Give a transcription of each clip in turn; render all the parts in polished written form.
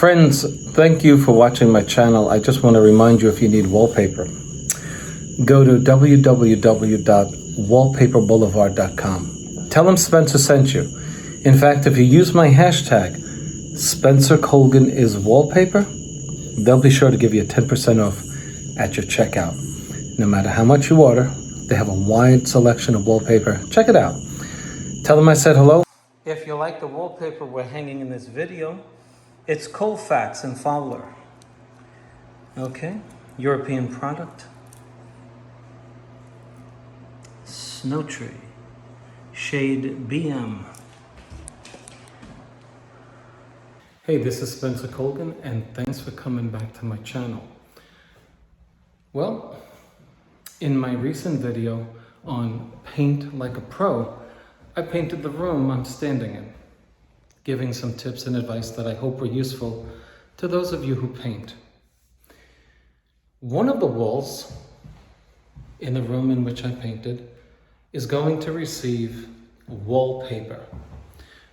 Friends, thank you for watching my channel. I just want to remind you, if you need wallpaper, go to www.wallpaperboulevard.com. Tell them Spencer sent you. In fact, if you use my hashtag, Spencer Colgan is wallpaper, they'll be sure to give you 10% off at your checkout. No matter how much you order, they have a wide selection of wallpaper. Check it out. Tell them I said hello. If you like the wallpaper we're hanging in this video, it's Colfax and Fowler. Okay, European product. Symmetry, shade BM. Hey, this is Spencer Colgan, and thanks for coming back to my channel. Well, in my recent video on Paint Like a Pro, I painted the room I'm standing in, giving some tips and advice that I hope are useful to those of you who paint. One of the walls in the room in which I painted is going to receive wallpaper.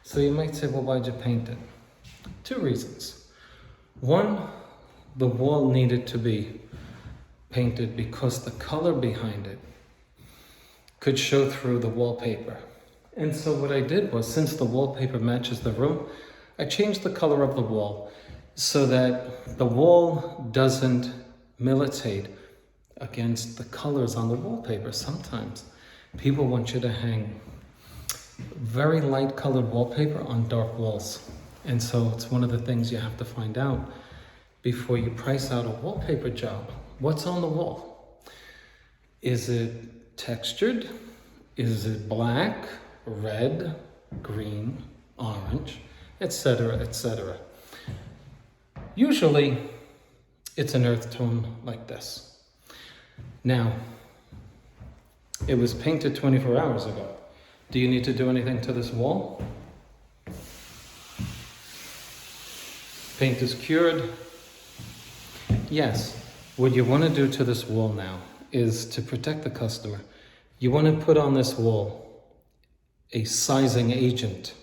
So you might say, well, why'd you paint it? Two reasons. One, the wall needed to be painted because the color behind it could show through the wallpaper. And so what I did was, since the wallpaper matches the room, I changed the color of the wall so that the wall doesn't militate against the colors on the wallpaper. Sometimes people want you to hang very light colored wallpaper on dark walls. And so it's one of the things you have to find out before you price out a wallpaper job. What's on the wall? Is it textured? Is it black, red, green, orange, etc., etc.? Usually it's an earth tone like this. Now, it was painted 24 hours ago. Do you need to do anything to this wall? Paint is cured. Yes, what you want to do to this wall now is to protect the customer. You want to put on this wall a sizing agent.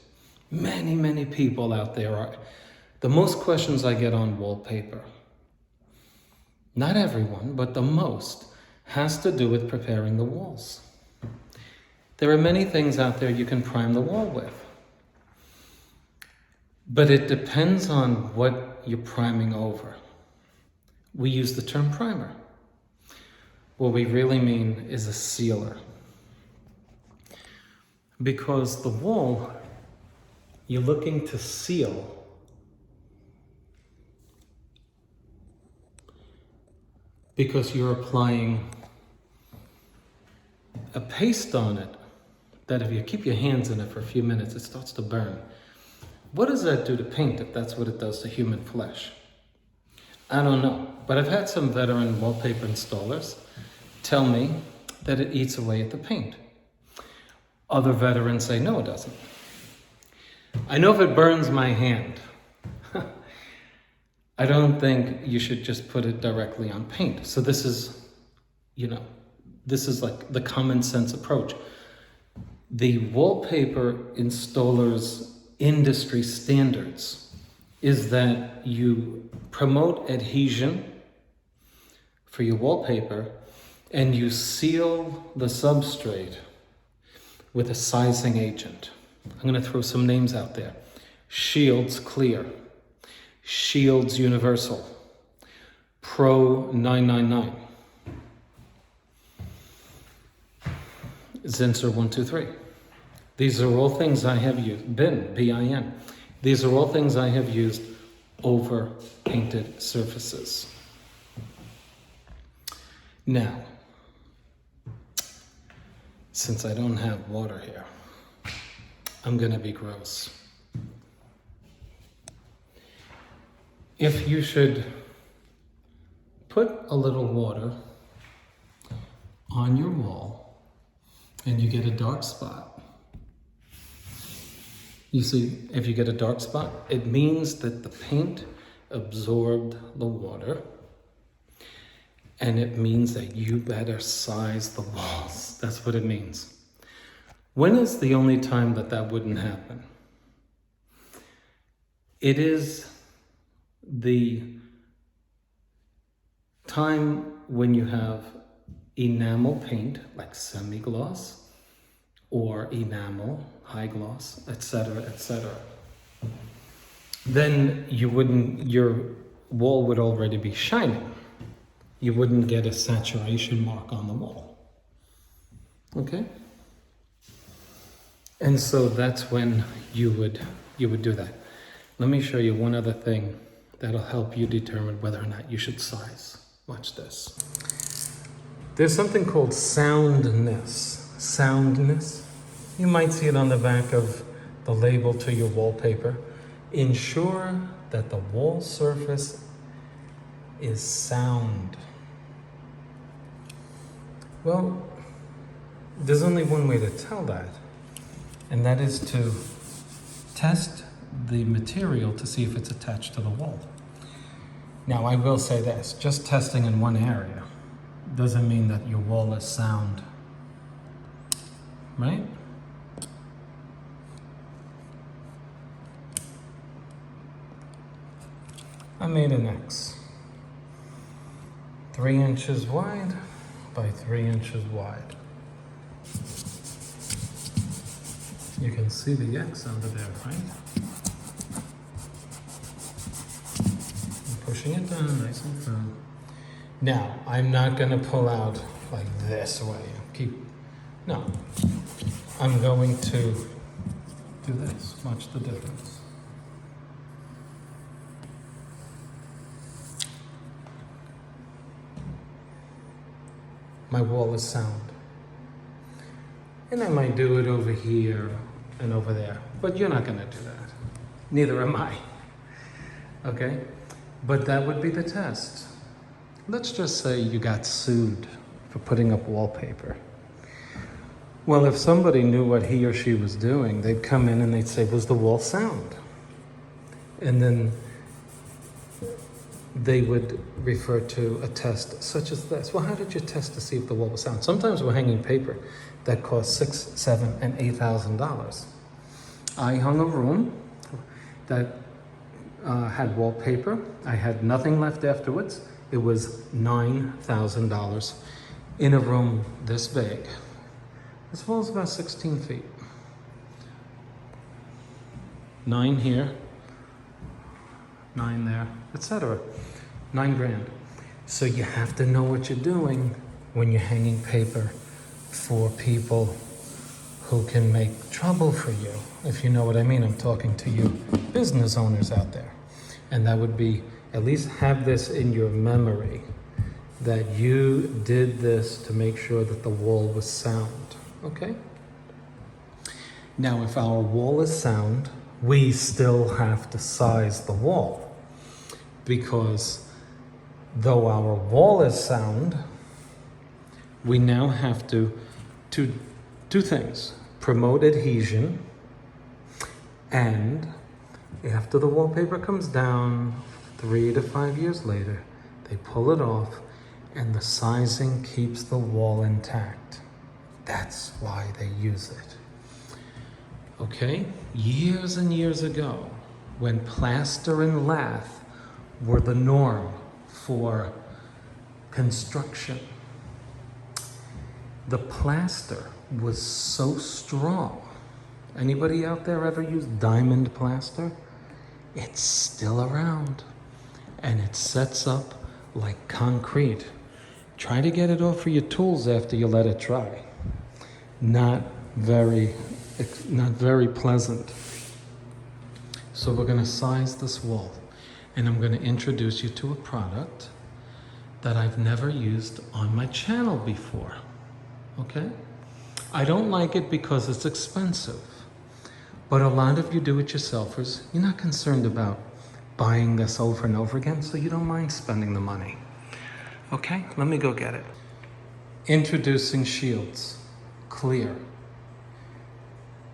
Many people out there are. The most questions I get on wallpaper, not everyone, but the most, has to do with preparing the walls. There are many things out there you can prime the wall with, but it depends on what you're priming over. We use the term primer. What we really mean is a sealer. Because the wall you're looking to seal because you're applying a paste on it that if you keep your hands in it for a few minutes, it starts to burn. What does that do to paint if that's what it does to human flesh? I don't know, but I've had some veteran wallpaper installers tell me that it eats away at the paint. Other veterans say, no, it doesn't. I know if it burns my hand, I don't think you should just put it directly on paint. So this is, this is like the common sense approach. The wallpaper installers' industry standards is that you promote adhesion for your wallpaper and you seal the substrate with a sizing agent. I'm going to throw some names out there. Shields Clear, Shields Universal, Pro 999, Zinsser 123. These are all things I have used. BIN, B-I-N. These are all things I have used over painted surfaces. Now, since I don't have water here, I'm gonna be gross. If you should put a little water on your wall and you get a dark spot, you see, if you get a dark spot, it means that the paint absorbed the water, and it means that you better size the walls. That's what it means. When is the only time that that wouldn't happen? It is the time when you have enamel paint, like semi-gloss, or enamel, high gloss, etc., then your wall would already be shining. You wouldn't get a saturation mark on the wall. Okay? And so that's when you would do that. Let me show you one other thing that'll help you determine whether or not you should size. Watch this. There's something called soundness. Soundness. You might see it on the back of the label to your wallpaper. Ensure that the wall surface is sound. Well, there's only one way to tell that, and that is to test the material to see if it's attached to the wall. Now, I will say this, just testing in one area doesn't mean that your wall is sound, right? I made an X, 3 inches wide by 3 inches wide. You can see the X under there, right? I'm pushing it down nice and firm. Now, I'm not going to pull out like this way. No. I'm going to do this. Watch the difference. My wall is sound. And I might do it over here and over there, but you're not going to do that. Neither am I. Okay? But that would be the test. Let's just say you got sued for putting up wallpaper. Well, if somebody knew what he or she was doing, they'd come in and they'd say, was the wall sound? And then they would refer to a test such as this. Well, how did you test to see if the wall was sound? Sometimes we're hanging paper that costs $6,000, $7,000, and $8,000. I hung a room that had wallpaper. I had nothing left afterwards. It was $9,000 in a room this big. This wall is about 16 feet. 9 here, 9 there, etc. $9 grand. So you have to know what you're doing when you're hanging paper for people who can make trouble for you. If you know what I mean, I'm talking to you business owners out there. And that would be, at least have this in your memory, that you did this to make sure that the wall was sound, okay? Now, if our wall is sound, we still have to size the wall, because though our wall is sound, we now have to do 2 things. Promote adhesion, and after the wallpaper comes down 3 to 5 years later, they pull it off and the sizing keeps the wall intact. That's why they use it. Okay? Years and years ago, when plaster and lath were the norm for construction, the plaster was so strong. Anybody out there ever used diamond plaster? It's still around, and it sets up like concrete. Try to get it off of your tools after you let it dry. Not very pleasant. So we're going to size this wall, and I'm going to introduce you to a product that I've never used on my channel before. Okay? I don't like it because it's expensive. But a lot of you do-it-yourselfers, you're not concerned about buying this over and over again, so you don't mind spending the money. Okay, let me go get it. Introducing shields. Clear.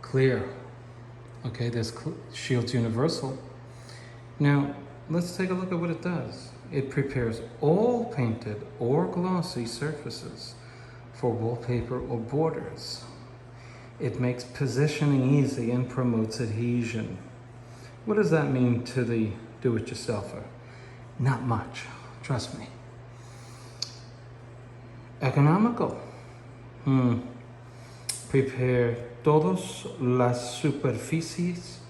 Clear. Okay, there's Shields Universal. Now, let's take a look at what it does. It prepares all painted or glossy surfaces for wallpaper or borders. It makes positioning easy and promotes adhesion. What does that mean to the do-it-yourselfer? Not much, trust me. Economical. Prepare todas las superficies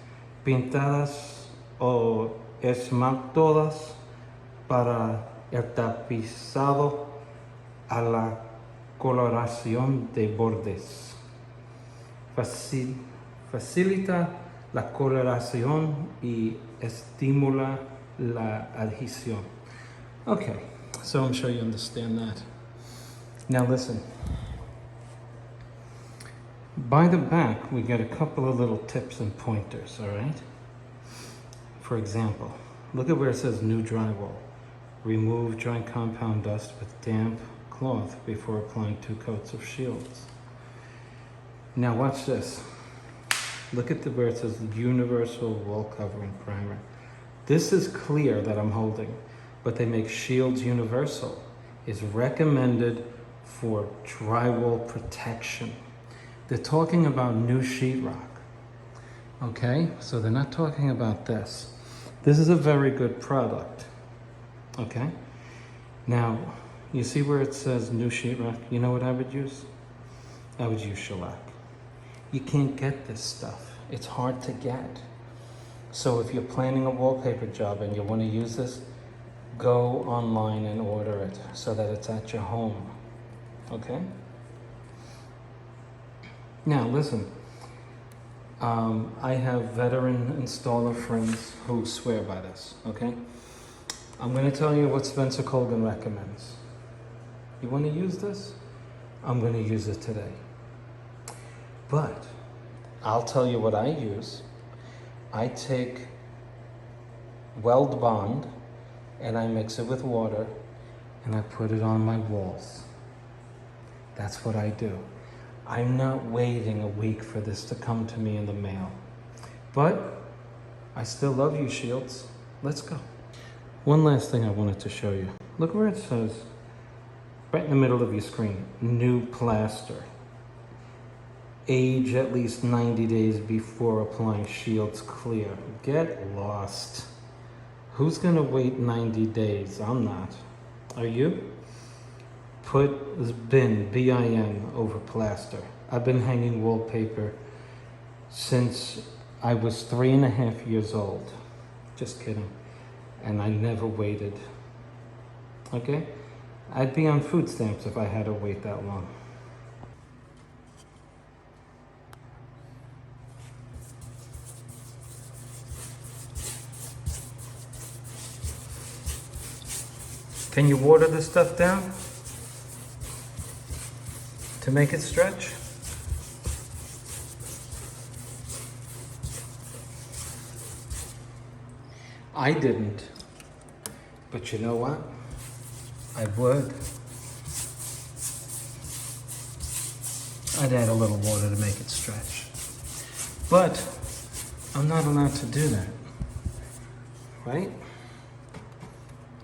pintadas o esmaltadas para el tapizado a la coloración de bordes. Facilita la coloración y estimula la adhesión. Okay, so I'm sure you understand that. Now listen. By the back, we get a couple of little tips and pointers, all right? For example, look at where it says new drywall. Remove dry compound dust with damp cloth before applying 2 coats of shields. Now watch this. Look at where it says universal wall covering primer. This is clear that I'm holding, but they make shields universal. It's recommended for drywall protection. They're talking about new sheetrock. Okay, so they're not talking about this. This is a very good product. Okay, now you see where it says new sheetrock? You know what I would use? I would use shellac. You can't get this stuff. It's hard to get. So if you're planning a wallpaper job and you want to use this, go online and order it so that it's at your home. Okay? Now listen, I have veteran installer friends who swear by this, okay? I'm going to tell you what Spencer Colgan recommends. You want to use this? I'm going to use it today. But I'll tell you what I use. I take Weld Bond and I mix it with water and I put it on my walls. That's what I do. I'm not waiting a week for this to come to me in the mail. But I still love you, Shields. Let's go. One last thing I wanted to show you. Look where it says, right in the middle of your screen, new plaster. Age at least 90 days before applying Shields Clear. Get lost. Who's gonna wait 90 days? I'm not. Are you? Put bin, B-I-N, over plaster. I've been hanging wallpaper since I was 3.5 years old. Just kidding. And I never waited. Okay? I'd be on food stamps if I had to wait that long. Can you water this stuff down to make it stretch? I didn't, but you know what? I would. I'd add a little water to make it stretch. But I'm not allowed to do that, right?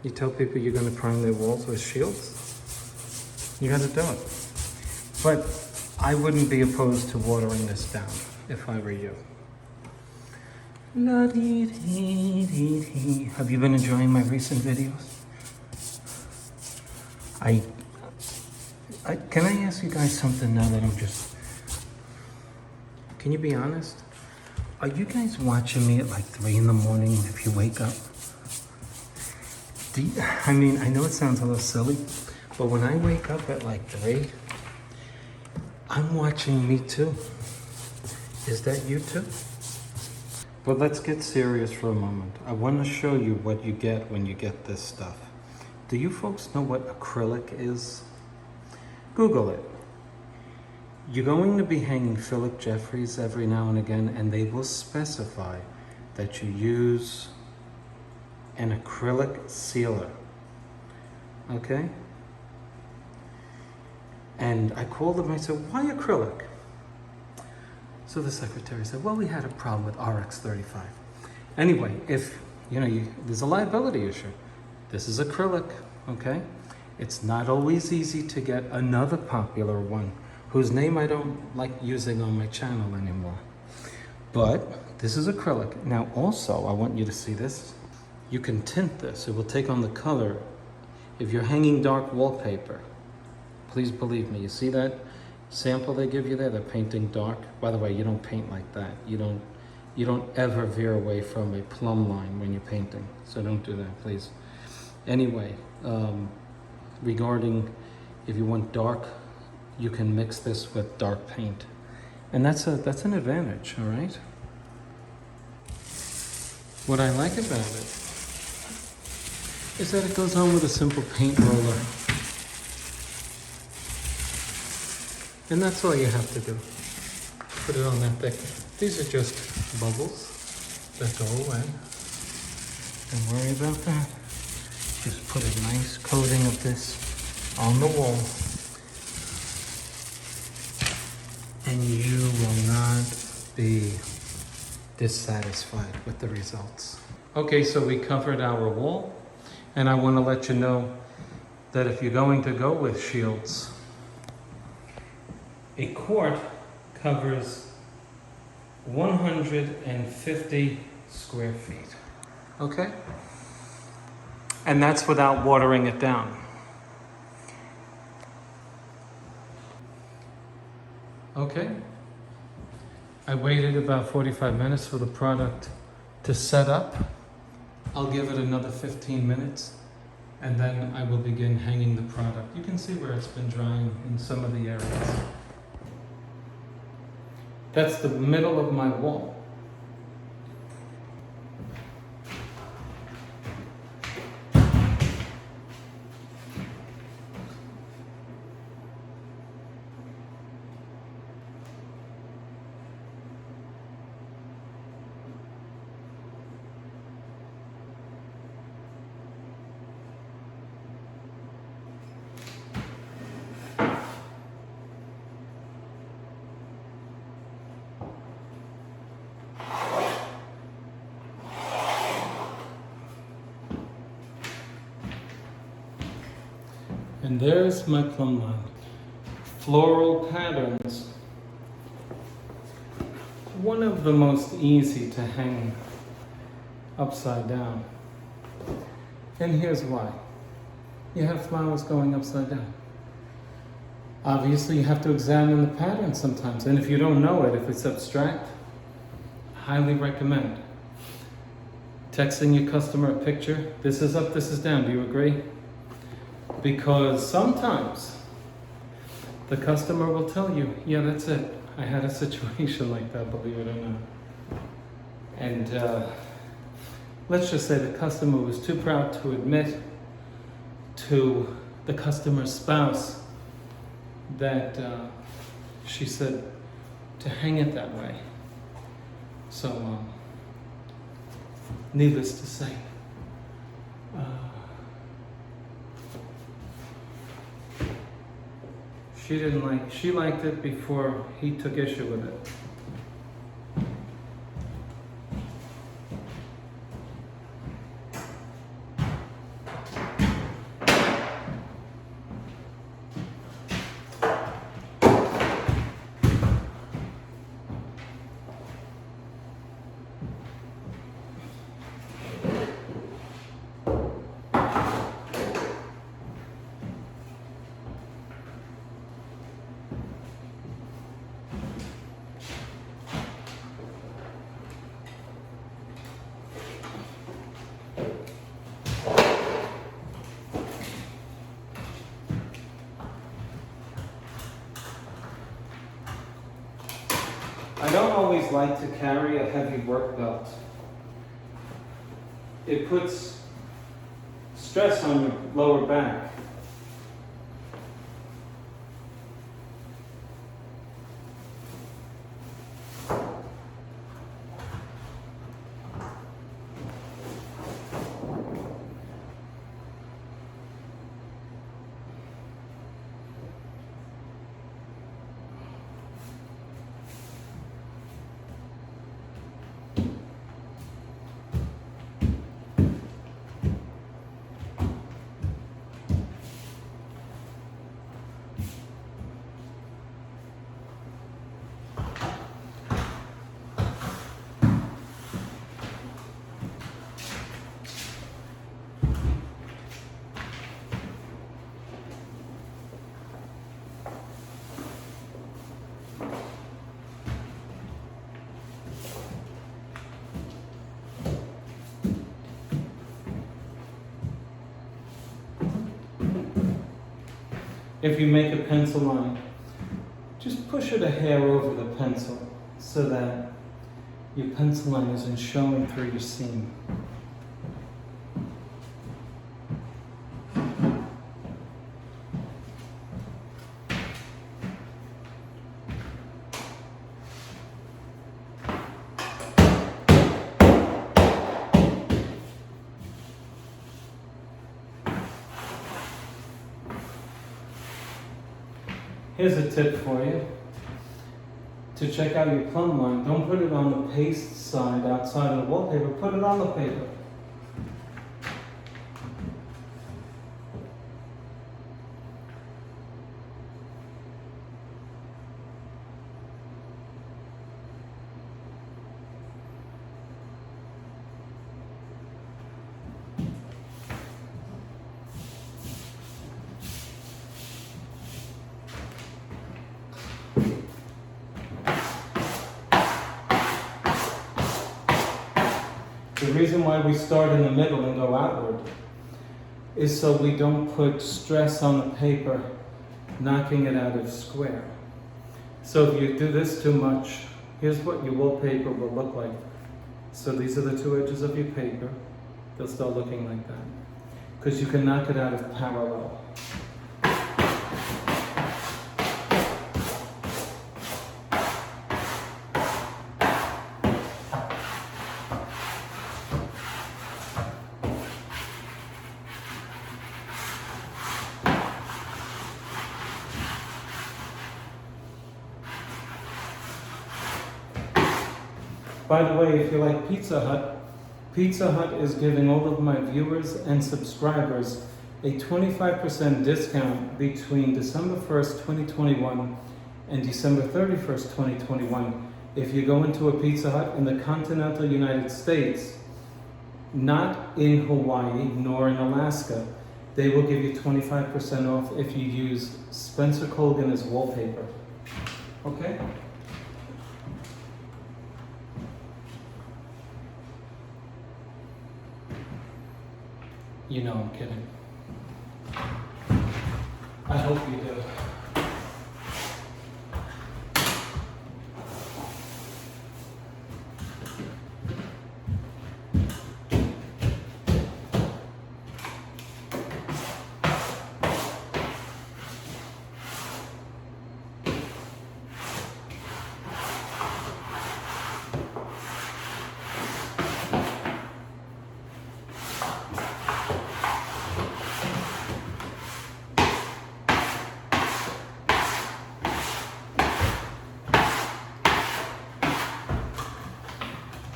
You tell people you're going to prime their walls with shields, you got to do it. But I wouldn't be opposed to watering this down if I were you. Have you been enjoying my recent videos? Can I ask you guys something now that I'm just... Can you be honest? Are you guys watching me at like 3 in the morning if you wake up? I mean, I know it sounds a little silly, but when I wake up at like 3, I'm watching me too. Is that you too? But let's get serious for a moment. I want to show you what you get when you get this stuff. Do you folks know what acrylic is? Google it. You're going to be hanging Philip Jeffries every now and again, and they will specify that you use an acrylic sealer. Okay? And I called them, I said, why acrylic? So the secretary said, well, we had a problem with RX-35. Anyway, if, there's a liability issue. This is acrylic, okay? It's not always easy to get another popular one whose name I don't like using on my channel anymore. But this is acrylic. Now also, I want you to see this. you can tint this. It will take on the color. If you're hanging dark wallpaper, please believe me, you see that sample they give you there, they're painting dark. By the way, you don't paint like that. You don't ever veer away from a plumb line when you're painting. So don't do that, please. Anyway, regarding if you want dark, you can mix this with dark paint. And that's an advantage, all right? What I like about it is that it goes on with a simple paint roller. And that's all you have to do. Put it on that thick. These are just bubbles that go away. Don't worry about that. Just put a nice coating of this on the wall. And you will not be dissatisfied with the results. Okay, so we covered our wall. And I want to let you know that if you're going to go with shields, a quart covers 150 square feet. Okay? And that's without watering it down. Okay? I waited about 45 minutes for the product to set up. I'll give it another 15 minutes and then I will begin hanging the product. You can see where it's been drying in some of the areas. That's the middle of my wall. And there's my plumb line. Floral patterns. One of the most easy to hang upside down. And here's why. You have flowers going upside down. Obviously you have to examine the pattern sometimes. And if you don't know it, if it's abstract, highly recommend texting your customer a picture. This is up, this is down. Do you agree? Because sometimes the customer will tell you, yeah, that's it. I had a situation like that, believe it or not. And let's just say the customer was too proud to admit to the customer's spouse that she said to hang it that way. So, needless to say, she liked it before he took issue with it. I don't always like to carry a heavy work belt. It puts stress on your lower back. if you make a pencil line, just push it a hair over the pencil so that your pencil line isn't showing through your seam. Here's a tip for you. To check out your plumb line, don't put it on the paste side outside of the wallpaper, put it on the paper. The reason why we start in the middle and go outward is so we don't put stress on the paper, knocking it out of square. So if you do this too much, here's what your wallpaper will look like. So these are the two edges of your paper. They'll start looking like that. Because you can knock it out of parallel. By the way, if you like Pizza Hut is giving all of my viewers and subscribers a 25% discount between December 1st, 2021 and December 31st, 2021. If you go into a Pizza Hut in the continental United States, not in Hawaii nor in Alaska, they will give you 25% off if you use Spencer Colgan as wallpaper. Okay? You know I'm kidding. I hope you do.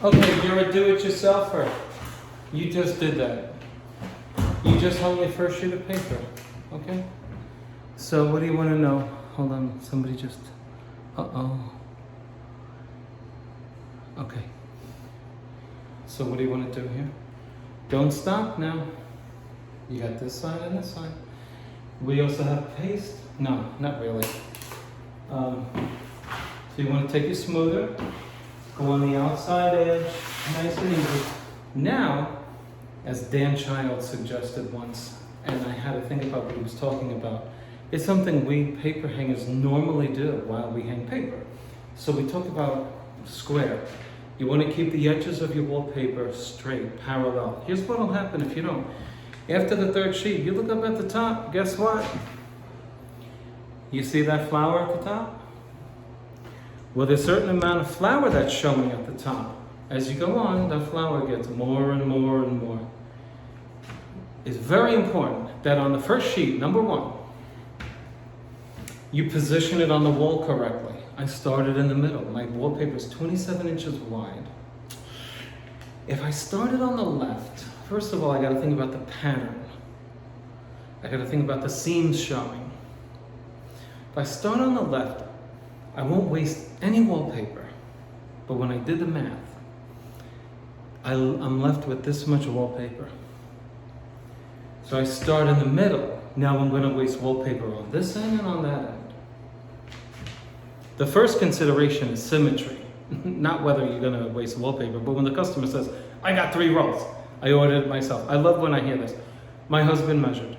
Okay, you're a do-it-yourselfer. You just did that. You just hung your first sheet of paper, okay? So what do you want to know? Hold on, somebody just, uh-oh. Okay. So what do you want to do here? Don't stop now. You got this side and this side. We also have paste. No, not really. So you want to take your smoother, go on the outside edge, nice and easy. Now, as Dan Child suggested once, and I had to think about what he was talking about, it's something we paper hangers normally do while we hang paper. So we talk about square. You want to keep the edges of your wallpaper straight, parallel. Here's what will happen if you don't. After the third sheet, you look up at the top, guess what? You see that flower at the top? Well, there's a certain amount of flour that's showing at the top. As you go on, that flour gets more and more and more. It's very important that on the first sheet, number one, you position it on the wall correctly. I started in the middle. My wallpaper is 27 inches wide. If I started on the left, first of all, I got to think about the pattern. I got to think about the seams showing. If I start on the left, I won't waste any wallpaper. But when I did the math, I'm left with this much wallpaper. So I start in the middle. Now I'm going to waste wallpaper on this end and on that end. The first consideration is symmetry. Not whether you're going to waste wallpaper, but when the customer says, I got 3 rolls, I ordered it myself. I love when I hear this. My husband measured.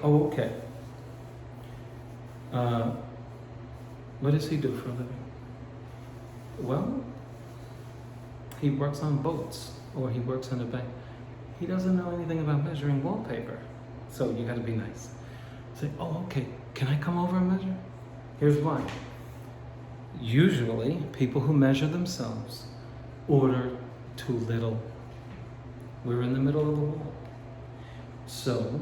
Oh, okay. What does he do for a living? Well, he works on boats, or he works in a bank. He doesn't know anything about measuring wallpaper. So you gotta be nice. Say, oh, okay, can I come over and measure? Here's why. Usually, people who measure themselves order too little. We're in the middle of the wall. So,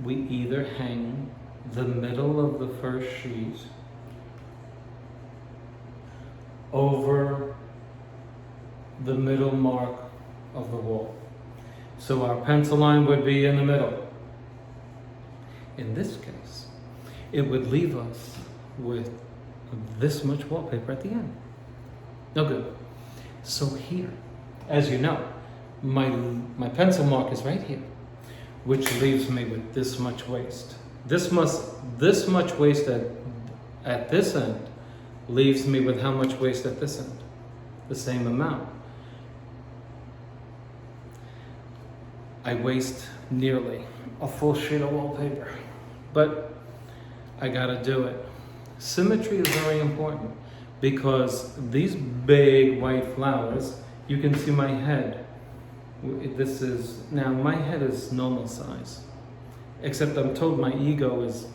we either hang the middle of the first sheet over the middle mark of the wall. So our pencil line would be in the middle. In this case, it would leave us with this much wallpaper at the end. No good. So here, as you know, my pencil mark is right here, which leaves me with this much waste. This much waste at this end leaves me with how much waste at this end? The same amount. I waste nearly a full sheet of wallpaper, but I gotta do it. Symmetry is very important because these big white flowers, you can see my head. Now my head is normal size, except I'm told my ego is,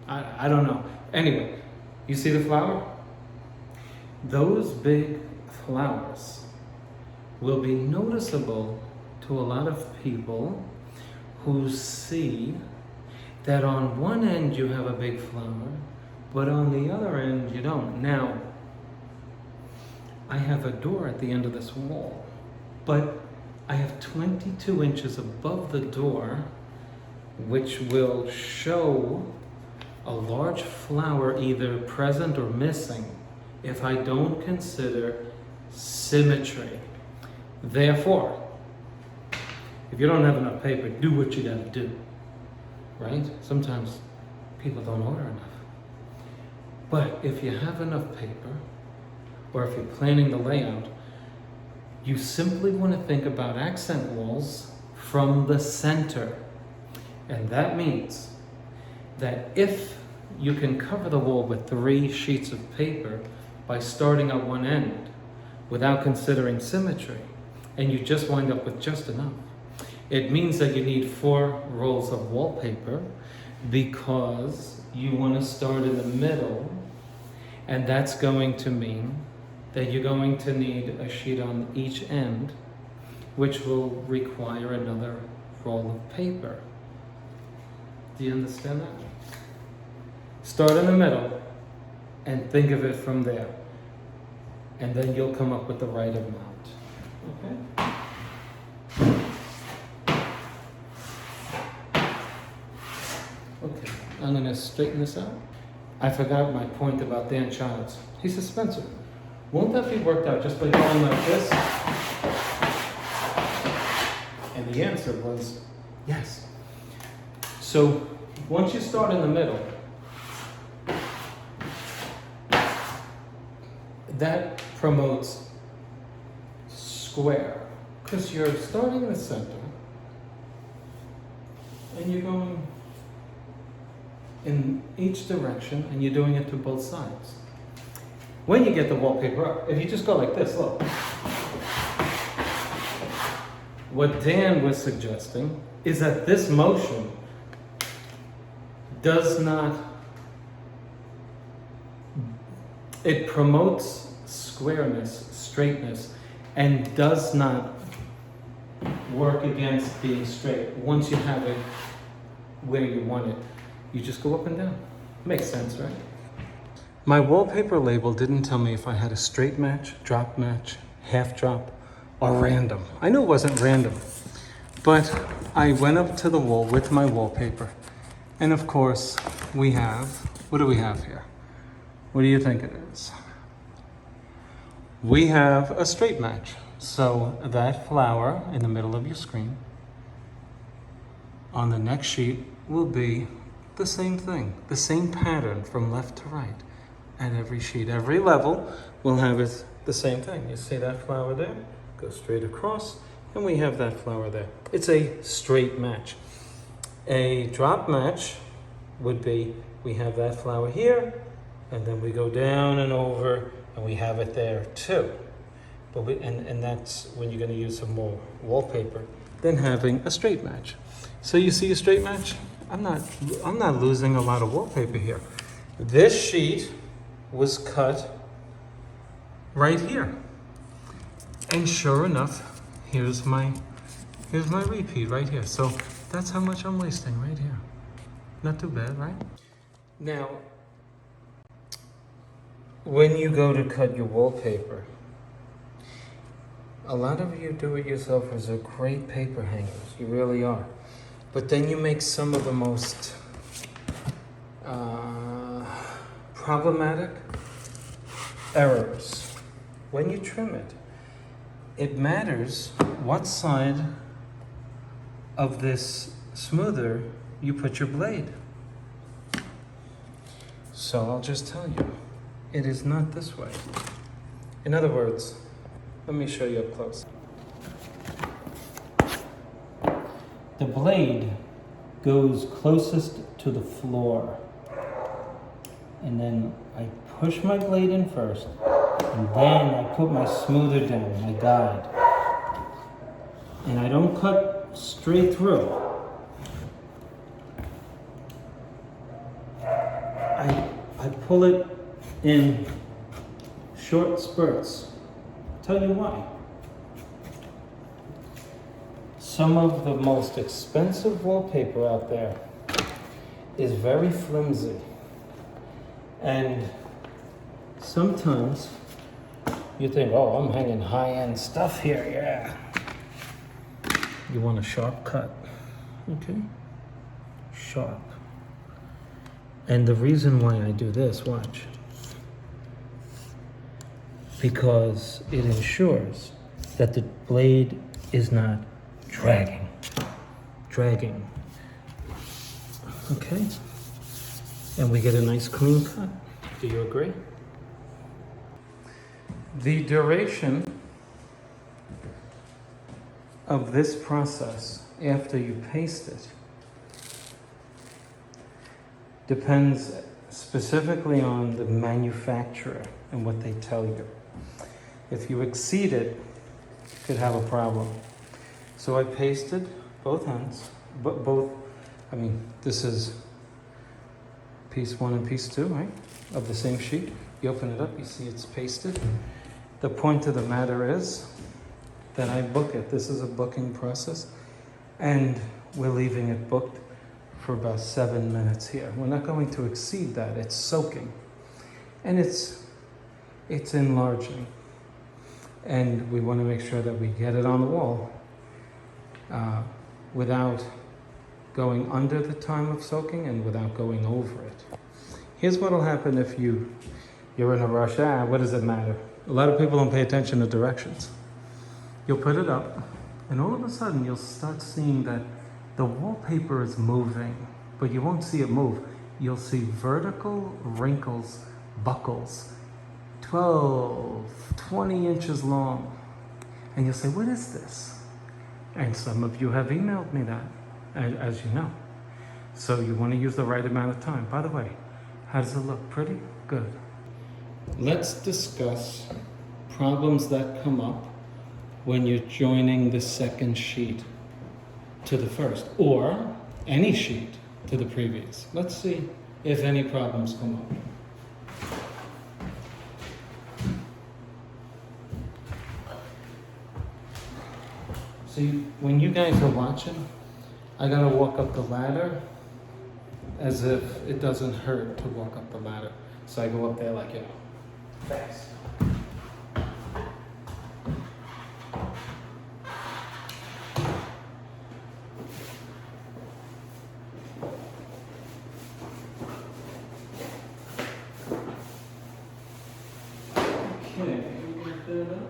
I don't know. Anyway, you see the flower? Those big flowers will be noticeable to a lot of people who see that on one end you have a big flower, but on the other end you don't. Now, I have a door at the end of this wall, but I have 22 inches above the door, which will show a large flower either present or missing if I don't consider symmetry. Therefore, if you don't have enough paper, do what you gotta do, right? Sometimes people don't order enough. But if you have enough paper, or if you're planning the layout, you simply want to think about accent walls from the center. And that means that if you can cover the wall with 3 sheets of paper by starting at one end without considering symmetry, and you just wind up with just enough, it means that you need 4 rolls of wallpaper because you want to start in the middle, and that's going to mean that you're going to need a sheet on each end, which will require another roll of paper. Do you understand that? Start in the middle and think of it from there, and then you'll come up with the right amount. Okay? Okay, I'm gonna straighten this out. I forgot my point about Dan Childs. He says, Spencer, won't that be worked out just by going like this? And the answer was yes. So once you start in the middle, that promotes square, because you're starting in the center and you're going in each direction and you're doing it to both sides. When you get the wallpaper up, if you just go like this, look. What Dan was suggesting is that this motion does not, it promotes squareness, straightness, and does not work against being straight. Once you have it where you want it, you just go up and down. Makes sense, right? My wallpaper label didn't tell me if I had a straight match, drop match, half drop, or random. I knew it wasn't random, but I went up to the wall with my wallpaper. And of course, we have, what do we have here? What do you think it is? We have a straight match. So that flower in the middle of your screen on the next sheet will be the same thing, the same pattern from left to right. At every sheet, every level will have it the same thing. You see that flower there? Go straight across, and we have that flower there. It's a straight match. A drop match would be, we have that flower here, and then we go down and over, and we have it there too. But and that's when you're going to use some more wallpaper than having a straight match. So you see a straight match? I'm not losing a lot of wallpaper here. This sheet was cut right here. And sure enough, here's my repeat right here. So that's how much I'm wasting right here. Not too bad, right? Now, when you go to cut your wallpaper, a lot of you do-it-yourselfers are great paper hangers. You really are. But then you make some of the most problematic errors when you trim it. It matters what side of this smoother you put your blade. So I'll just tell you, it is not this way. In other words, let me show you up close. The blade goes closest to the floor. And then I push my blade in first, and then I put my smoother down, my guide. And I don't cut straight through. I pull it in short spurts. Tell you why. Some of the most expensive wallpaper out there is very flimsy. And sometimes you think, oh, I'm hanging high-end stuff here, yeah. You want a sharp cut, okay? Sharp. And the reason why I do this, watch. Because it ensures that the blade is not dragging. Okay? And we get a nice clean cut. Do you agree? The duration of this process after you paste it depends specifically on the manufacturer and what they tell you. If you exceed it, you could have a problem. So I pasted both ends, this is piece 1 and piece 2, right? Of the same sheet. You open it up, you see it's pasted. The point of the matter is that I book it. This is a booking process, and we're leaving it booked for about 7 minutes here. We're not going to exceed that. It's soaking, and it's enlarging, and we want to make sure that we get it on the wall without going under the time of soaking and without going over it. Here's what will happen if you're in a rush. What does it matter? A lot of people don't pay attention to directions. You'll put it up, and all of a sudden you'll start seeing that the wallpaper is moving, but you won't see it move. You'll see vertical wrinkles, buckles, 12, 20 inches long. And you'll say, what is this? And some of you have emailed me that, as you know. So you want to use the right amount of time. By the way, how does it look? Pretty? Good. Let's discuss problems that come up when you're joining the second sheet to the first, or any sheet to the previous. Let's see if any problems come up. See, when you guys are watching, I gotta walk up the ladder as if it doesn't hurt to walk up the ladder. So I go up there like, fast. Okay, we get that up.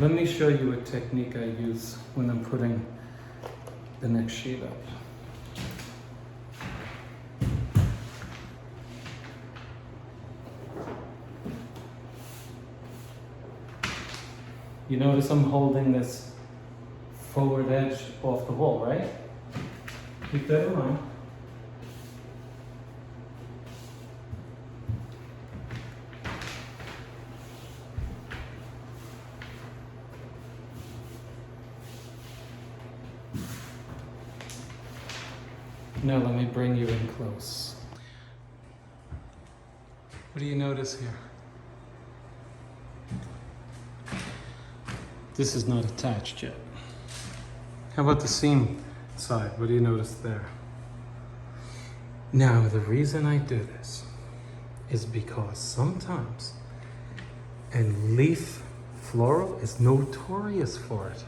Let me show you a technique I use when I'm putting the next sheet up. You notice I'm holding this forward edge off the wall, right? Keep that in mind. Now let me bring you in close. What do you notice here? This is not attached yet. How about the seam side? What do you notice there? Now, the reason I do this is because sometimes, and leaf floral is notorious for it.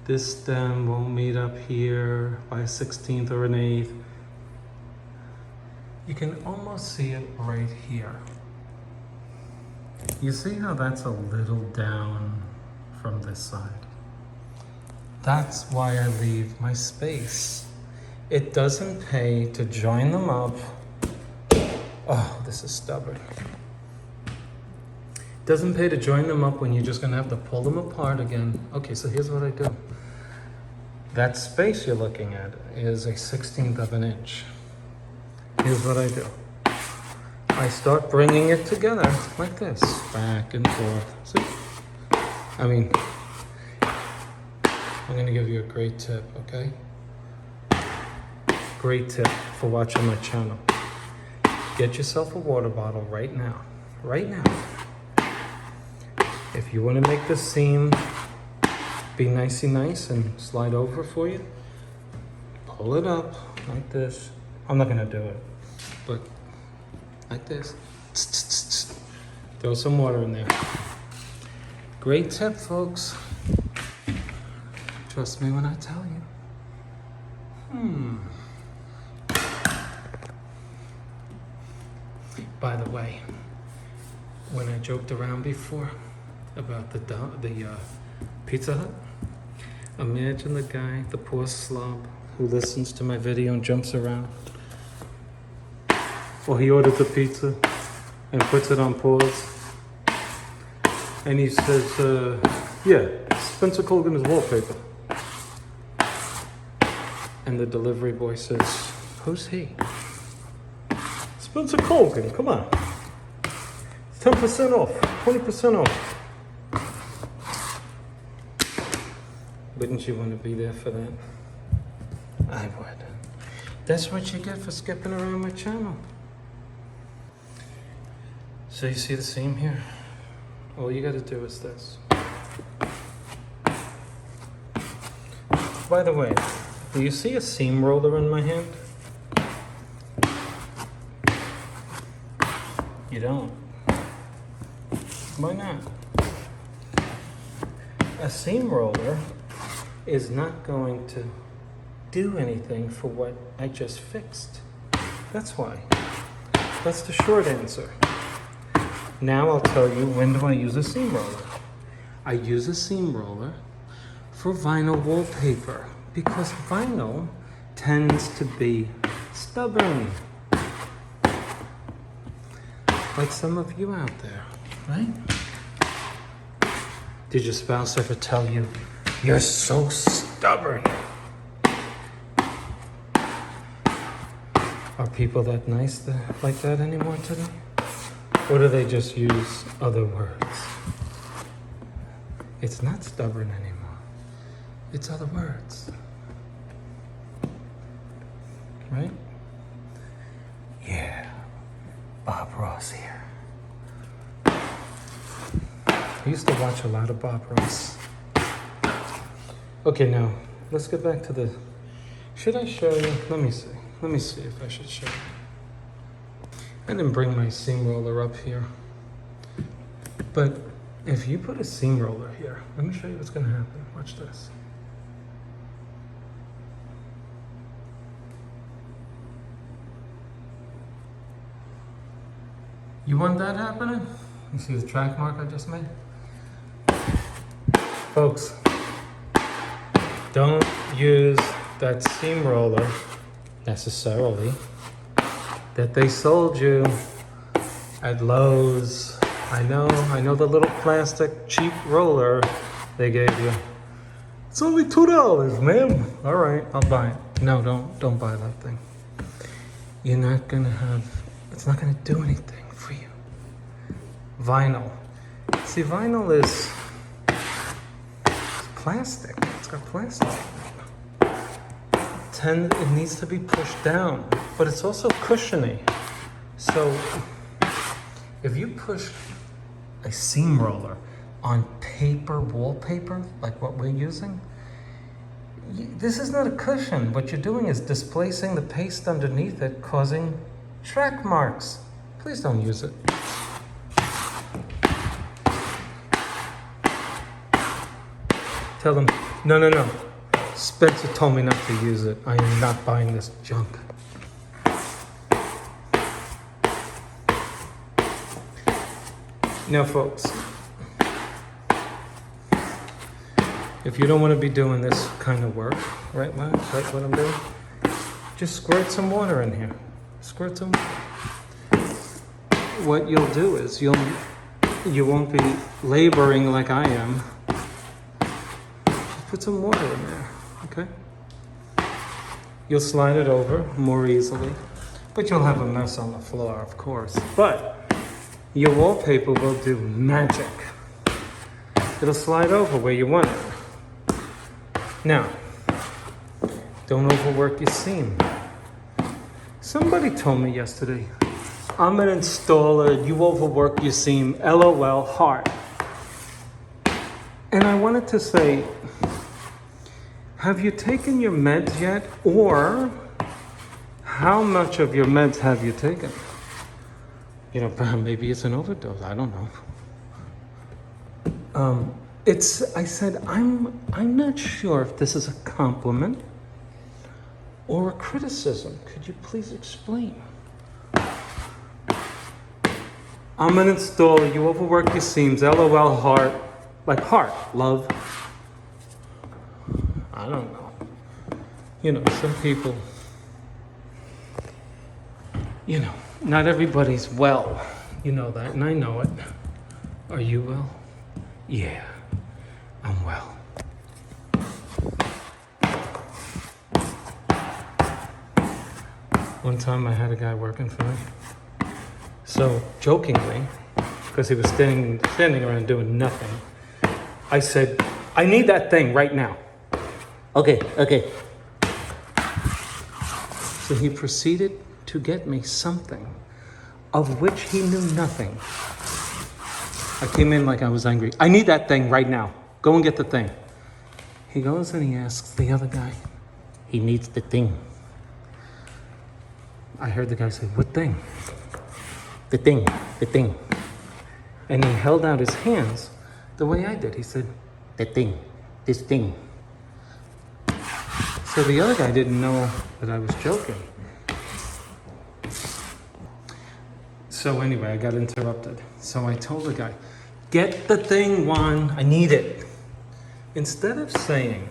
This stem will meet up here by a 16th or an 1/8. You can almost see it right here. You see how that's a little down from this side? That's why I leave my space. It doesn't pay to join them up. Oh, this is stubborn. It doesn't pay to join them up when you're just gonna have to pull them apart again. Okay, so here's what I do. That space you're looking at is a 16th of an inch. Here's what I do. I start bringing it together like this, back and forth. See? I mean, I'm gonna give you a great tip, okay? Great tip for watching my channel. Get yourself a water bottle right now. Right now. If you wanna make the seam be nicey nice and slide over for you, pull it up like this. I'm not gonna do it, but like this. Throw some water in there. Great tip, folks. Trust me when I tell you. By the way, when I joked around before about the Pizza Hut, imagine the guy, the poor slob, who listens to my video and jumps around. Or he orders the pizza and puts it on pause. And he says, yeah, Spencer Colgan is Wallpaper. And the delivery boy says, who's he? Spencer Colgan, come on. It's 10% off, 20% off. Wouldn't you want to be there for that? I would. That's what you get for skipping around my channel. So you see the seam here? All you gotta do is this. By the way, do you see a seam roller in my hand? You don't. Why not? A seam roller is not going to do anything for what I just fixed. That's why. That's the short answer. Now I'll tell you, when do I use a seam roller? I use a seam roller for vinyl wallpaper because vinyl tends to be stubborn. Like some of you out there, right? Did your spouse ever tell you, you're so stubborn? Are people that nice like that anymore today? Or do they just use other words? It's not stubborn anymore. It's other words. Right? Yeah, Bob Ross here. I used to watch a lot of Bob Ross. Okay, now, let's get back to the... Should I show you? Let me see. Let me see if I should show you. I didn't bring my seam roller up here. But if you put a seam roller here, let me show you what's gonna happen. Watch this. You want that happening? You see the track mark I just made? folks, don't use that seam roller necessarily that they sold you at Lowe's. I know the little plastic cheap roller they gave you. It's only $2, ma'am. All right, I'll buy it. No, don't buy that thing. You're not gonna have, it's not gonna do anything for you. Vinyl. See, vinyl is plastic. It's got plastic. It needs to be pushed down, but it's also cushiony. So if you push a seam roller on paper wallpaper, like what we're using, this is not a cushion. What you're doing is displacing the paste underneath it, causing track marks. Please don't use it. Tell them, no. Spencer told me not to use it. I am not buying this junk. Now, folks, if you don't want to be doing this kind of work, right, Lance? Right, what I'm doing? Just squirt some water in here. Squirt some water. What you'll do is you won't be laboring like I am. Just put some water in there, okay? You'll slide it over more easily, but you'll have a mess on the floor, of course. But your wallpaper will do magic. It'll slide over where you want it. Now, don't overwork your seam. Somebody told me yesterday, I'm an installer, you overwork your seam, LOL, heart. And I wanted to say, have you taken your meds yet? Or how much of your meds have you taken? You know, maybe it's an overdose, I don't know. I said, I'm not sure if this is a compliment or a criticism. Could you please explain? I'm an installer, you overwork your seams, LOL, heart. Like heart, love. I don't know. You know, some people, you know, not everybody's well. You know that, and I know it. Are you well? Yeah, I'm well. One time I had a guy working for me. So, jokingly, because he was standing around doing nothing, I said, I need that thing right now. Okay. So he proceeded to get me something of which he knew nothing. I came in like I was angry. I need that thing right now. Go and get the thing. He goes and he asks the other guy. He needs the thing. I heard the guy say, what thing? The thing. And he held out his hands the way I did. He said, the thing, this thing. So the other guy didn't know that I was joking. So anyway, I got interrupted. So I told the guy, get the thing, Juan, I need it. Instead of saying,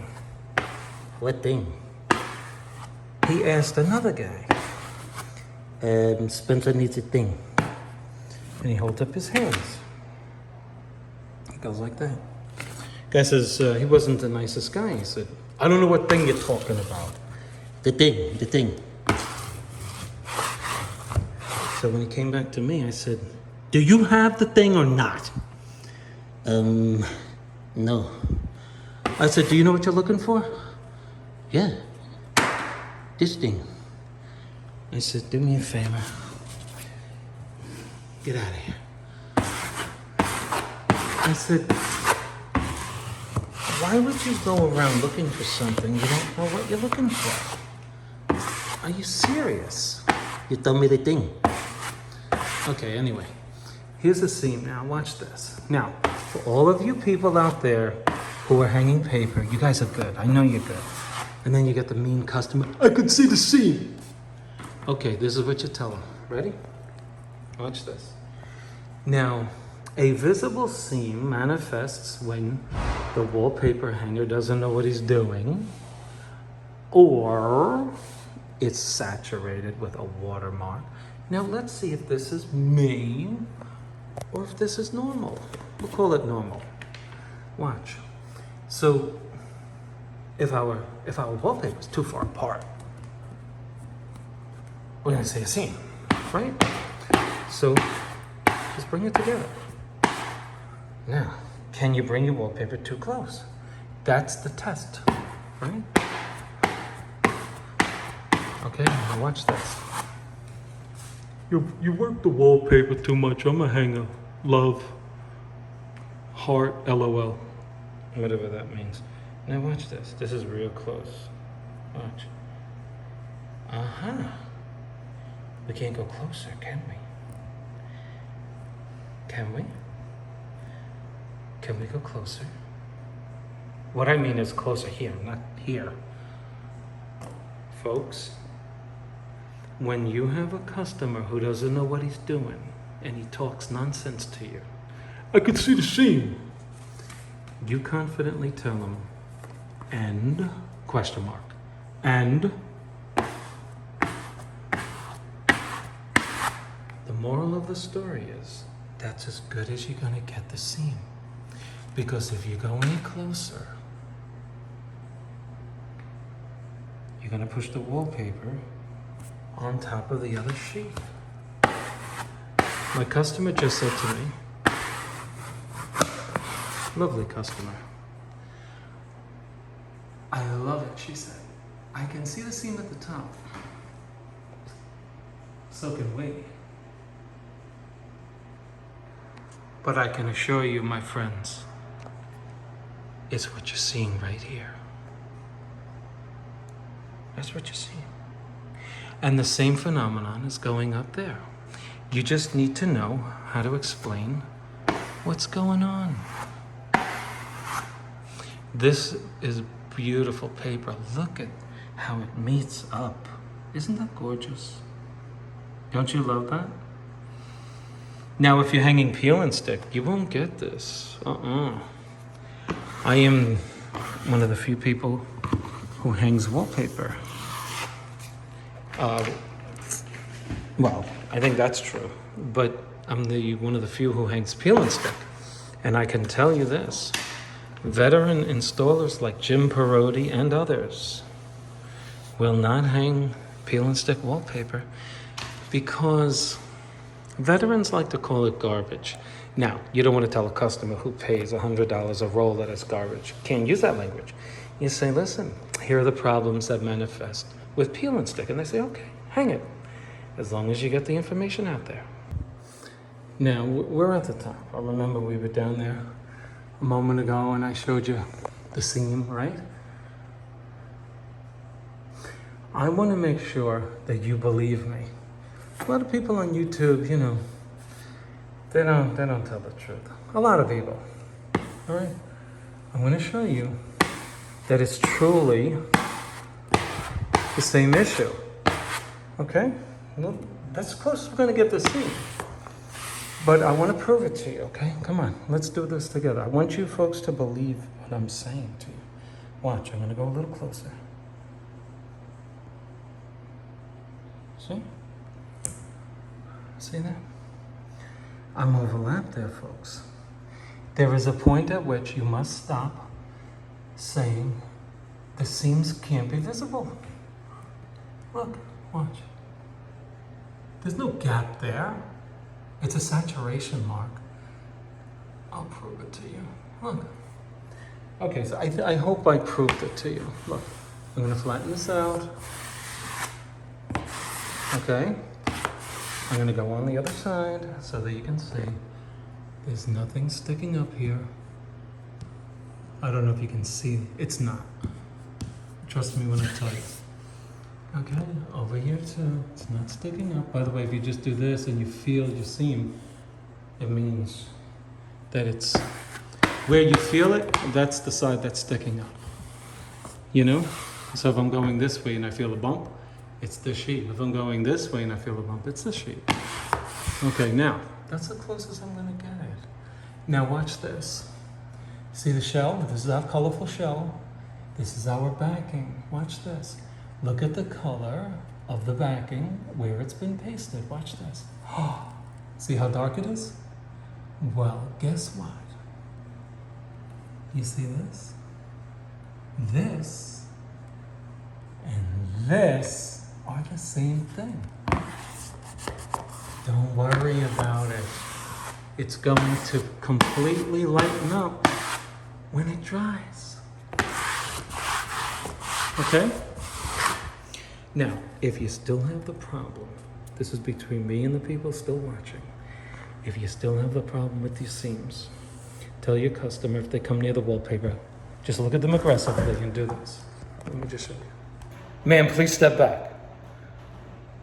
what thing? He asked another guy, Spencer needs a thing. And he holds up his hands. He goes like that. Guy says, he wasn't the nicest guy. He said, I don't know what thing you're talking about. The thing. So when he came back to me, I said, do you have the thing or not? No. I said, do you know what you're looking for? Yeah. This thing. I said, do me a favor. Get out of here. I said, why would you go around looking for something you don't know what you're looking for? Are you serious? You told me the thing. Okay, anyway. Here's the seam now. Watch this. Now, for all of you people out there who are hanging paper, you guys are good. I know you're good. And then you get the mean customer. I could see the seam. Okay, this is what you tell them. Ready? Watch this. Now, a visible seam manifests when the wallpaper hanger doesn't know what he's doing, or it's saturated with a watermark. Now let's see if this is me or if this is normal. We'll call it normal. Watch. So if our wallpaper is too far apart, we're gonna see a seam, right? So just bring it together. Now, can you bring your wallpaper too close? That's the test, right? Okay, now watch this. You work the wallpaper too much. I'm a hanger. Love. Heart, LOL. Whatever that means. Now watch this. This is real close. Watch. Uh-huh. We can't go closer, can we? Can we? Can we go closer? What I mean is closer here, not here. Folks, when you have a customer who doesn't know what he's doing and he talks nonsense to you, I can see the seam. You confidently tell him, and, question mark, and. The moral of the story is, that's as good as you're gonna get the seam. Because if you go any closer, you're gonna push the wallpaper on top of the other sheet. My customer just said to me, lovely customer, I love it, she said. I can see the seam at the top. So can we. But I can assure you, my friends, it's what you're seeing right here. That's what you're seeing. And the same phenomenon is going up there. You just need to know how to explain what's going on. This is beautiful paper. Look at how it meets up. Isn't that gorgeous? Don't you love that? Now, if you're hanging peel and stick, you won't get this. I am one of the few people who hangs wallpaper. Well, I think that's true, but I'm one of the few who hangs peel and stick. And I can tell you this, veteran installers like Jim Perotti and others will not hang peel and stick wallpaper because veterans like to call it garbage. Now, you don't want to tell a customer who pays $100 a roll that it's garbage. Can't use that language. You say, listen, here are the problems that manifest with peel and stick. And they say, okay, hang it, as long as you get the information out there. Now, we're at the top. I remember we were down there a moment ago and I showed you the seam, right? I want to make sure that you believe me. A lot of people on YouTube, you know, they don't tell the truth. A lot of people. All right? I'm going to show you that it's truly the same issue. Okay? Well, that's close. We're going to get the seam. But I want to prove it to you, okay? Come on, let's do this together. I want you folks to believe what I'm saying to you. Watch, I'm going to go a little closer. See? See that? I'm overlapped there, folks. There is a point at which you must stop saying the seams can't be visible. Look, watch. There's no gap there. It's a saturation mark. I'll prove it to you. Look. Okay, so I hope I proved it to you. Look, I'm gonna flatten this out. Okay. I'm gonna go on the other side so that you can see there's nothing sticking up here. I don't know if you can see. It's not. Trust me when I tell you. Okay, over here too. It's not sticking up. By the way, if you just do this and you feel your seam, it means that it's where you feel it, that's the side that's sticking up. You know? So if I'm going this way and I feel a bump, it's this sheet. If I'm going this way and I feel a bump, it's this sheet. Okay, now, that's the closest I'm gonna get it. Now watch this. See the shell? This is our colorful shell. This is our backing. Watch this. Look at the color of the backing where it's been pasted. Watch this. See how dark it is? Well, guess what? You see this? This and this are the same thing. Don't worry about it. It's going to completely lighten up when it dries. Okay? Now, if you still have the problem, this is between me and the people still watching. If you still have the problem with these seams, tell your customer if they come near the wallpaper, just look at them aggressively. They can do this. Let me just show you. Ma'am, please step back.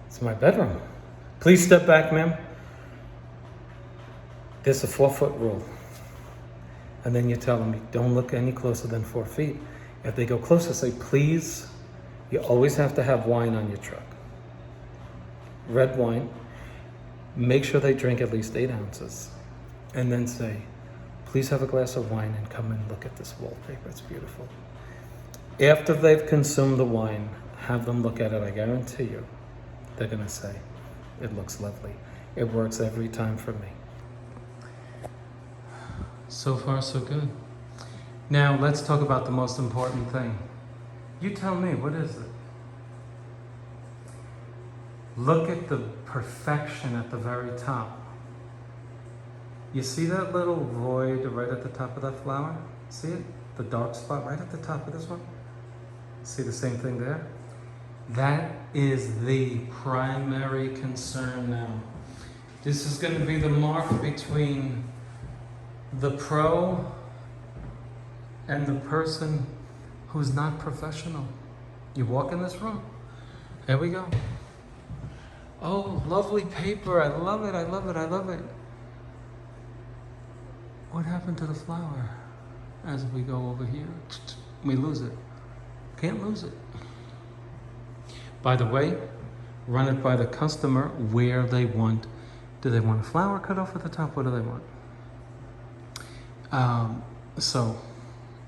It's my bedroom. Please step back, ma'am. There's a 4-foot rule. And then you tell them, don't look any closer than 4 feet. If they go closer, say, please. You always have to have wine on your truck. Red wine. Make sure they drink at least 8 ounces. And then say, please have a glass of wine and come and look at this wallpaper. It's beautiful. After they've consumed the wine, have them look at it. I guarantee you, they're going to say, it looks lovely. It works every time for me. So far, so good. Now, let's talk about the most important thing. You tell me, what is it? Look at the perfection at the very top. You see that little void right at the top of that flower? See it? The dark spot right at the top of this one? See the same thing there? That is the primary concern now. This is going to be the mark between the pro and the person who's not professional. You walk in this room. There we go. Oh, lovely paper. I love it. I love it. I love it. What happened to the flower? As we go over here, we lose it. Can't lose it. By the way, run it by the customer where they want. Do they want a flower cut off at the top? What do they want?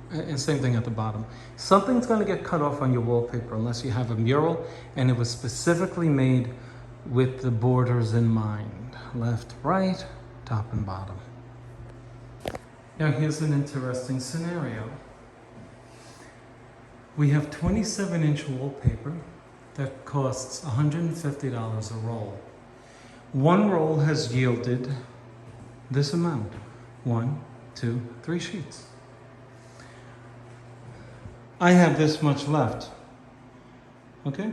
And same thing at the bottom. Something's going to get cut off on your wallpaper unless you have a mural and it was specifically made with the borders in mind. Left, right, top and bottom. Now here's an interesting scenario. We have 27-inch wallpaper that costs $150 a roll. One roll has yielded this amount. 1, 2, 3 sheets. I have this much left. Okay?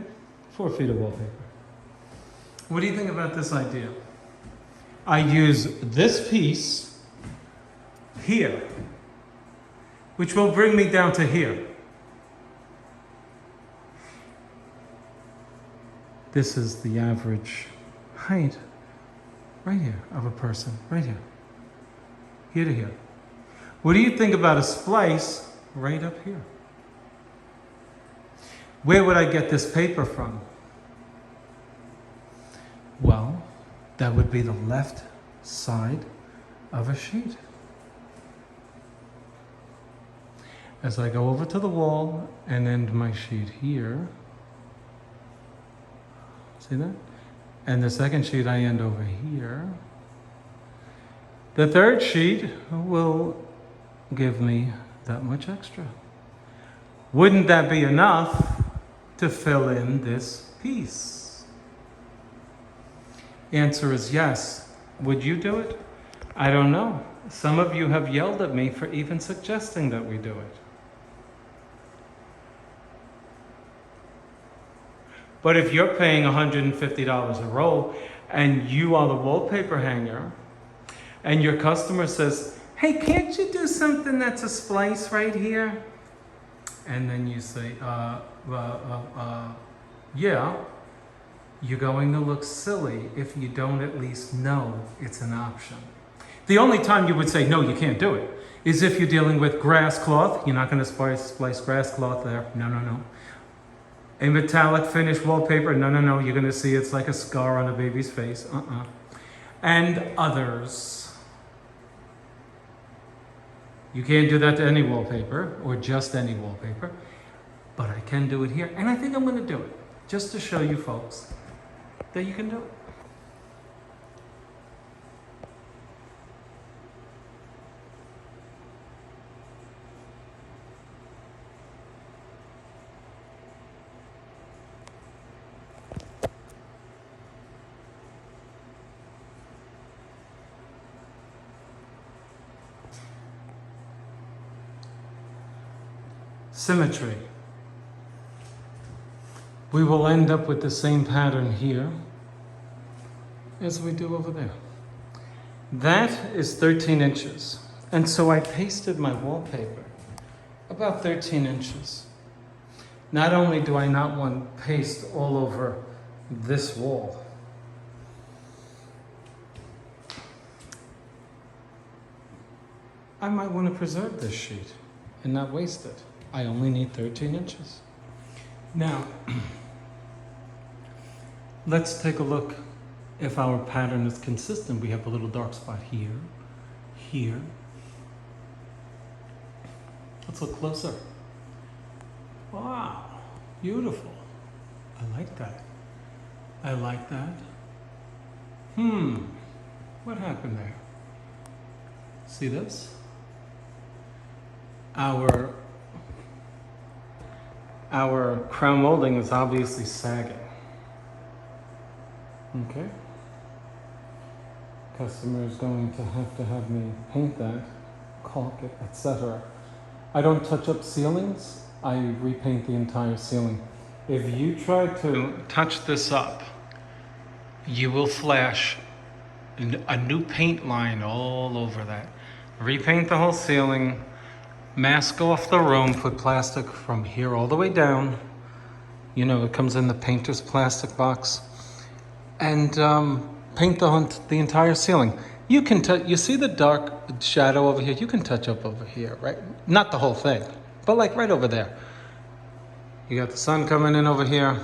4 feet of wallpaper. What do you think about this idea? I use this piece here, which will bring me down to here. This is the average height right here of a person, right here. Here to here. What do you think about a splice right up here? Where would I get this paper from? Well, that would be the left side of a sheet. As I go over to the wall and end my sheet here, see that? And the second sheet I end over here. The third sheet will give me that much extra. Wouldn't that be enough to fill in this piece? Answer is yes. Would you do it? I don't know. Some of you have yelled at me for even suggesting that we do it. But if you're paying $150 a roll and you are the wallpaper hanger and your customer says, hey, can't you do something that's a splice right here? And then you say, yeah, you're going to look silly if you don't at least know it's an option. The only time you would say, no, you can't do it, is if you're dealing with grass cloth. You're not going to splice grass cloth there. No, no, no. A metallic finish wallpaper. No, no, no. You're going to see it's like a scar on a baby's face. And others. You can't do that to any wallpaper or just any wallpaper, but I can do it here. And I think I'm gonna do it just to show you folks that you can do it. Symmetry. We will end up with the same pattern here as we do over there. That is 13 inches. And so I pasted my wallpaper about 13 inches. Not only do I not want paste all over this wall, I might want to preserve this sheet and not waste it. I only need 13 inches. Now, let's take a look if our pattern is consistent. We have a little dark spot here, here. Let's look closer. Wow, beautiful. I like that. I like that. What happened there? See this? Our crown molding is obviously sagging. Okay. Customer is going to have me paint that, caulk it, etc. I don't touch up ceilings. I repaint the entire ceiling. If you try to touch this up, you will flash a new paint line all over that. Repaint the whole ceiling, mask off the room, put plastic from here all the way down. You know, it comes in the painter's plastic box. And paint the entire ceiling. You can you see the dark shadow over here? You can touch up over here, right? Not the whole thing, but like right over there. You got the sun coming in over here.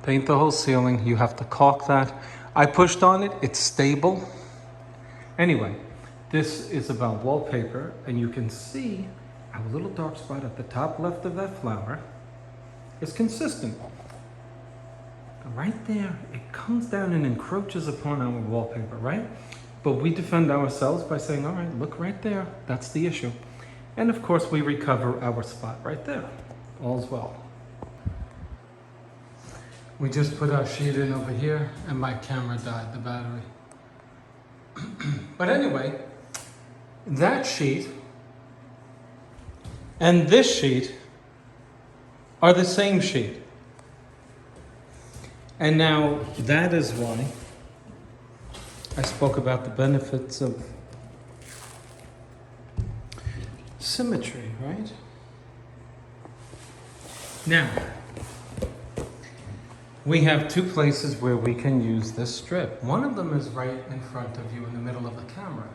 Paint the whole ceiling. You have to caulk that. I pushed on it. It's stable. Anyway, this is about wallpaper, and you can see our little dark spot at the top left of that flower is consistent. Right there, it comes down and encroaches upon our wallpaper, right? But we defend ourselves by saying, all right, look right there. That's the issue. And of course, we recover our spot right there. All's well. We just put our sheet in over here, and my camera died, the battery. But anyway, that sheet and this sheet are the same sheet. And now that is why I spoke about the benefits of symmetry, right? Now, we have two places where we can use this strip. One of them is right in front of you in the middle of the camera.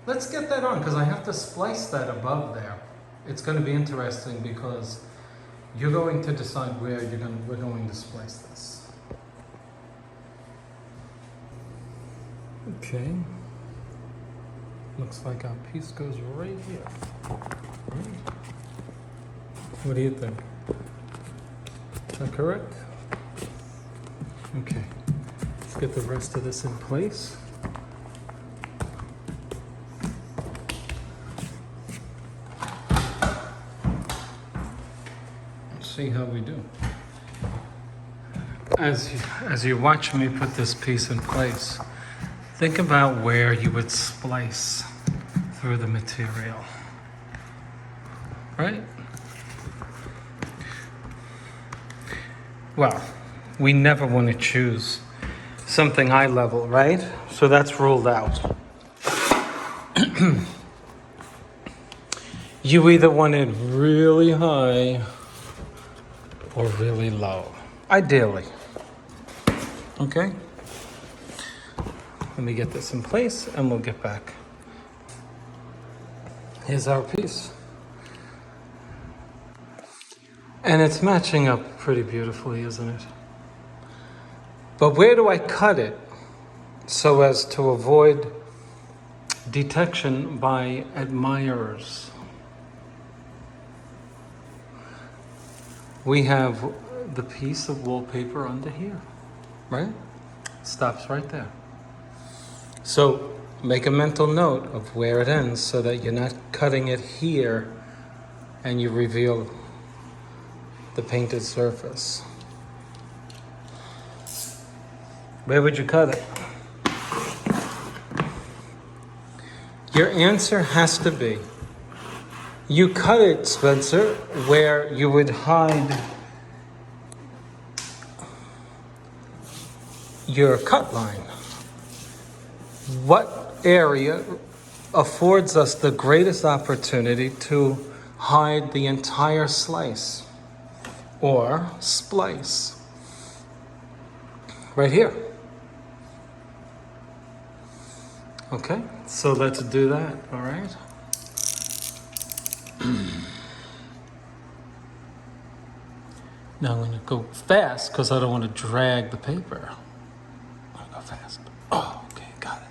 Let's get that on, because I have to splice that above there. It's going to be interesting because you're going to decide where we're going to splice this. Okay. Looks like our piece goes right here. Right. What do you think? Is that correct? Okay. Let's get the rest of this in place. Let's see how we do. As you watch me put this piece in place, think about where you would splice through the material, right? Well, we never want to choose something eye level, right? So that's ruled out. You either want it really high or really low, ideally. Okay? Let me get this in place and we'll get back. Here's our piece. And it's matching up pretty beautifully, isn't it? But where do I cut it so as to avoid detection by admirers? we have the piece of wallpaper under here, right? Stops right there. So make a mental note of where it ends so that you're not cutting it here and you reveal the painted surface. Where would you cut it? Your answer has to be, you cut it, Spencer, where you would hide your cut line. What area affords us the greatest opportunity to hide the entire slice or splice? Right here. Okay, so let's do that, all right? Now I'm going to go fast because I don't want to drag the paper. I'm going to go fast. Oh, okay, got it.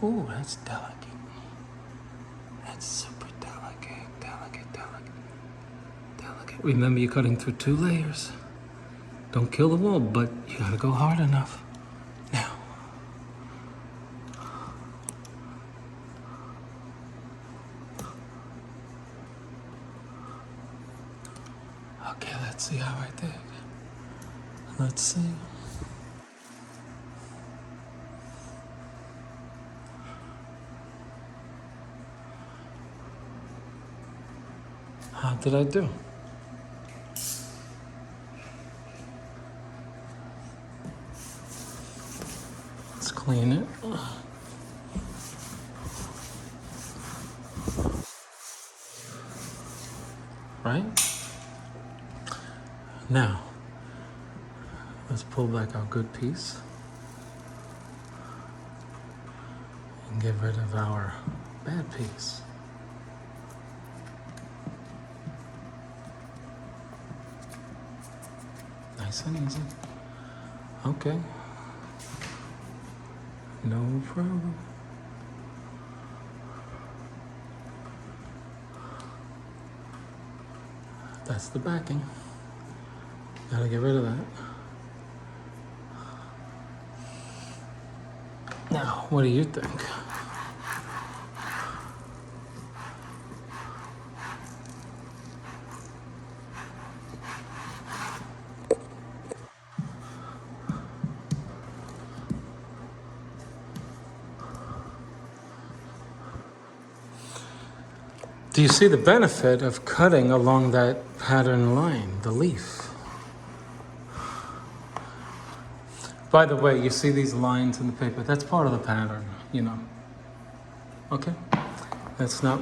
Ooh, that's delicate. That's super delicate, delicate. Remember, you're cutting through 2 layers. Don't kill the wall, but you got to go hard enough. Now. Okay, let's see how I did. Let's see. How did I do? Let's clean it. Right? Now, let's pull back our good piece and get rid of our bad piece. Nice and easy. Okay. No problem. That's the backing. Gotta get rid of that. Now, what do you think? Do you see the benefit of cutting along that pattern line, the leaf? By the way, you see these lines in the paper? That's part of the pattern, you know. Okay? That's not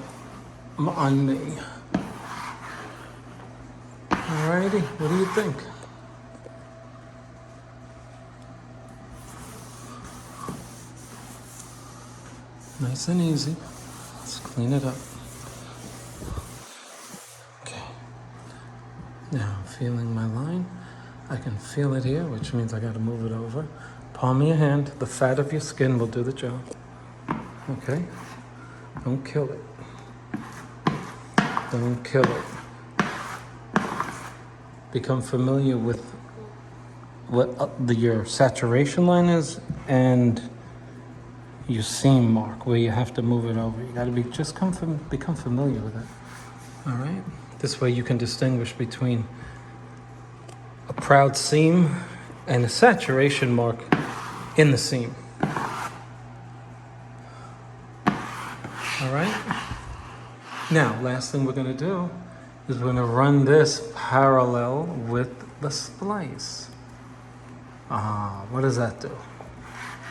on me. Alrighty, what do you think? Nice and easy. Let's clean it up. Okay. Now I'm feeling my line. I can feel it here, which means I gotta move it over. Palm of your hand, the fat of your skin will do the job. Okay? Don't kill it. Don't kill it. Become familiar with what your saturation line is and your seam mark where you have to move it over. You gotta become familiar with it. All right? This way you can distinguish between a proud seam and a saturation mark in the seam. All right? Now, last thing we're gonna do is we're gonna run this parallel with the splice. What does that do?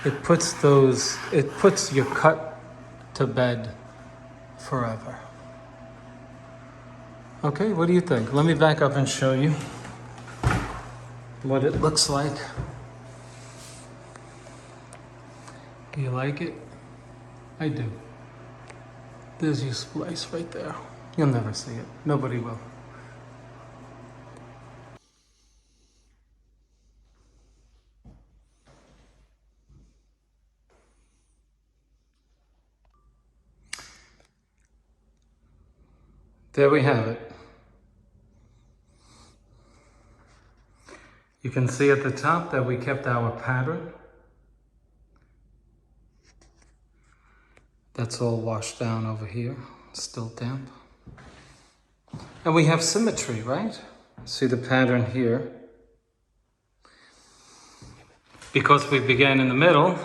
It puts your cut to bed forever. Okay, what do you think? Let me back up and show you what it looks like. Do you like it? I do. There's your splice right there. You'll never see it. Nobody will. There we have it. You can see at the top that we kept our pattern. That's all washed down over here, still damp. And we have symmetry, right? See the pattern here. Because we began in the middle,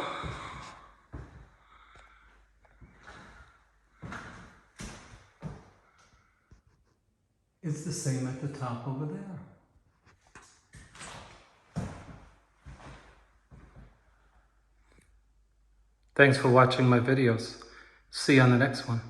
it's the same at the top over there. Thanks for watching my videos. See you on the next one.